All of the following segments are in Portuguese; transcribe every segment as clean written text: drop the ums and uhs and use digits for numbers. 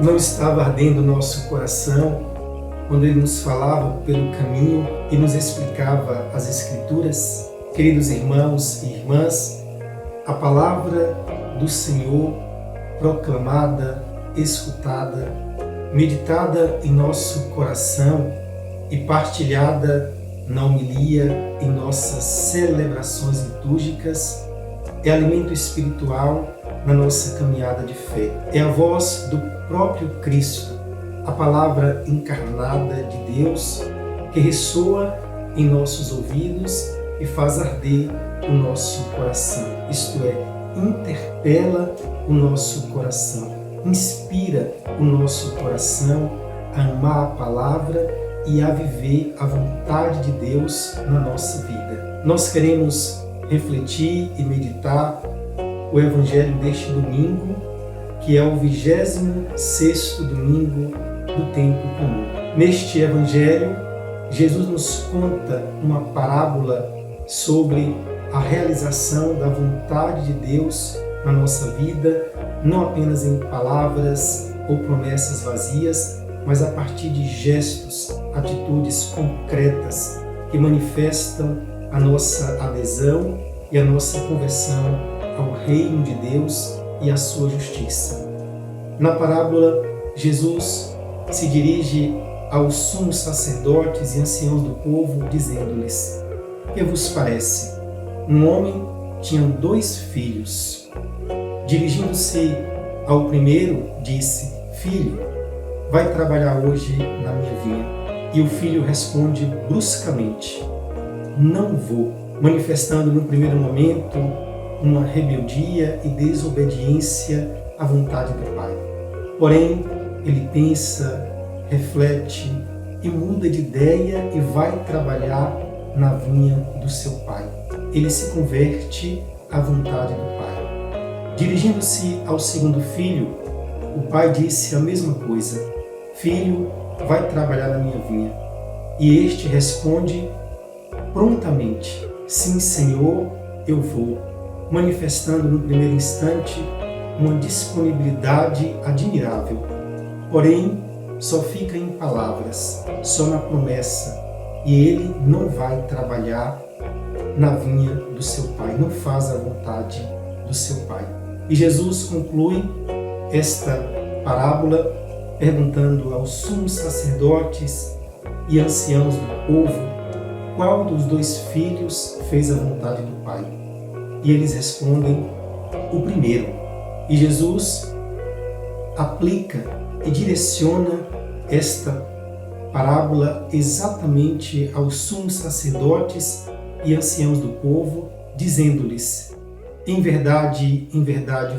Não estava ardendo o nosso coração quando Ele nos falava pelo caminho e nos explicava as Escrituras? Queridos irmãos e irmãs, a palavra do Senhor proclamada, escutada, meditada em nosso coração e partilhada na homilia em nossas celebrações litúrgicas é alimento espiritual na nossa caminhada de fé. É a voz do próprio Cristo, a palavra encarnada de Deus que ressoa em nossos ouvidos e faz arder o nosso coração. Isto é, interpela o nosso coração, inspira o nosso coração a amar a palavra e a viver a vontade de Deus na nossa vida. Nós queremos refletir e meditar o Evangelho deste domingo, que é o 26º domingo do tempo comum. Neste Evangelho, Jesus nos conta uma parábola sobre a realização da vontade de Deus na nossa vida, não apenas em palavras ou promessas vazias, mas a partir de gestos, atitudes concretas que manifestam a nossa adesão e a nossa conversão ao reino de Deus e à sua justiça. Na parábola, Jesus se dirige aos sumos sacerdotes e anciãos do povo, dizendo-lhes: que vos parece? Um homem tinha 2 filhos. Dirigindo-se ao primeiro, disse: Filho, vai trabalhar hoje na minha vinha. E o filho responde bruscamente: Não vou, manifestando no primeiro momento uma rebeldia e desobediência à vontade do pai. Porém, ele pensa, reflete e muda de ideia e vai trabalhar na vinha do seu pai. Ele se converte à vontade do pai. Dirigindo-se ao segundo filho, o pai disse a mesma coisa: Filho, vai trabalhar na minha vinha. E este responde prontamente: Sim, Senhor, eu vou, manifestando no primeiro instante uma disponibilidade admirável. Porém, só fica em palavras, só na promessa, e ele não vai trabalhar na vinha do seu pai, não faz a vontade do seu pai. E Jesus conclui esta parábola perguntando aos sumos sacerdotes e anciãos do povo qual dos 2 filhos fez a vontade do pai. E eles respondem: o primeiro. E Jesus aplica e direciona esta parábola exatamente aos sumos sacerdotes e anciãos do povo, dizendo-lhes: em verdade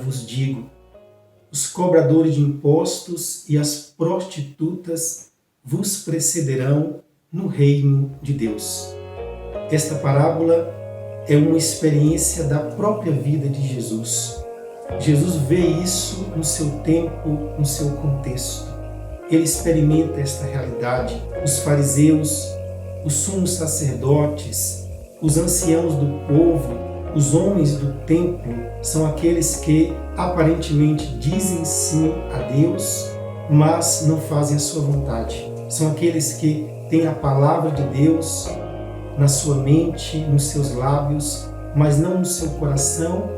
vos digo, os cobradores de impostos e as prostitutas vos precederão no reino de Deus. Esta parábola é uma experiência da própria vida de Jesus. Jesus vê isso no seu tempo, no seu contexto. Ele experimenta esta realidade. Os fariseus, os sumos sacerdotes, os anciãos do povo, os homens do templo são aqueles que aparentemente dizem sim a Deus, mas não fazem a sua vontade. São aqueles que têm a palavra de Deus na sua mente, nos seus lábios, mas não no seu coração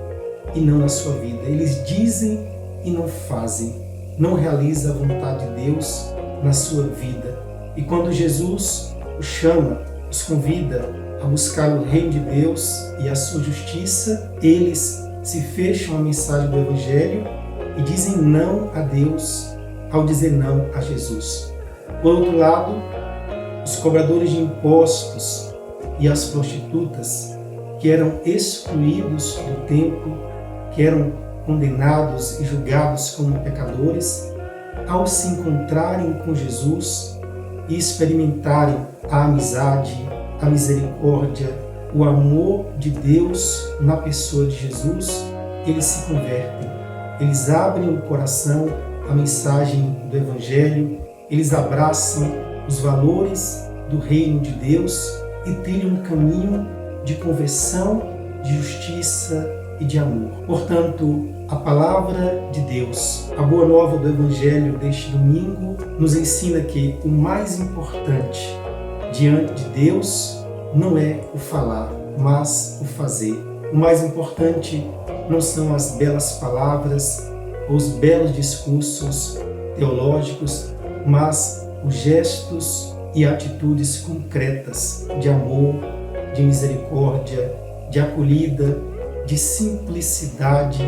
e não na sua vida. Eles dizem e não fazem, não realizam a vontade de Deus na sua vida. E quando Jesus os chama, os convida a buscar o reino de Deus e a sua justiça, eles se fecham à mensagem do Evangelho e dizem não a Deus ao dizer não a Jesus. Por outro lado, os cobradores de impostos e as prostitutas, que eram excluídos do templo, que eram condenados e julgados como pecadores, ao se encontrarem com Jesus e experimentarem a amizade, a misericórdia, o amor de Deus na pessoa de Jesus, eles se convertem. Eles abrem o coração à mensagem do Evangelho, eles abraçam os valores do reino de Deus e trilham um caminho de conversão, de justiça e de amor. Portanto, a palavra de Deus, a boa nova do Evangelho deste domingo, nos ensina que o mais importante diante de Deus não é o falar, mas o fazer. O mais importante não são as belas palavras, os belos discursos teológicos, mas os gestos e atitudes concretas de amor, de misericórdia, de acolhida, de simplicidade,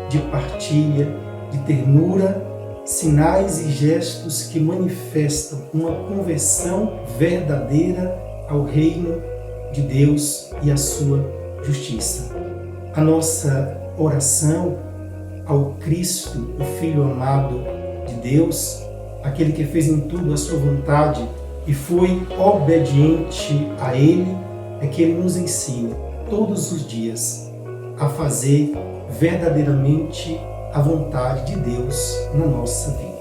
de partilha, de ternura, sinais e gestos que manifestam uma conversão verdadeira ao reino de Deus e à sua justiça. A nossa oração ao Cristo, o Filho amado de Deus, aquele que fez em tudo a sua vontade e foi obediente a Ele, é que Ele nos ensina todos os dias a fazer verdadeiramente a vontade de Deus na nossa vida.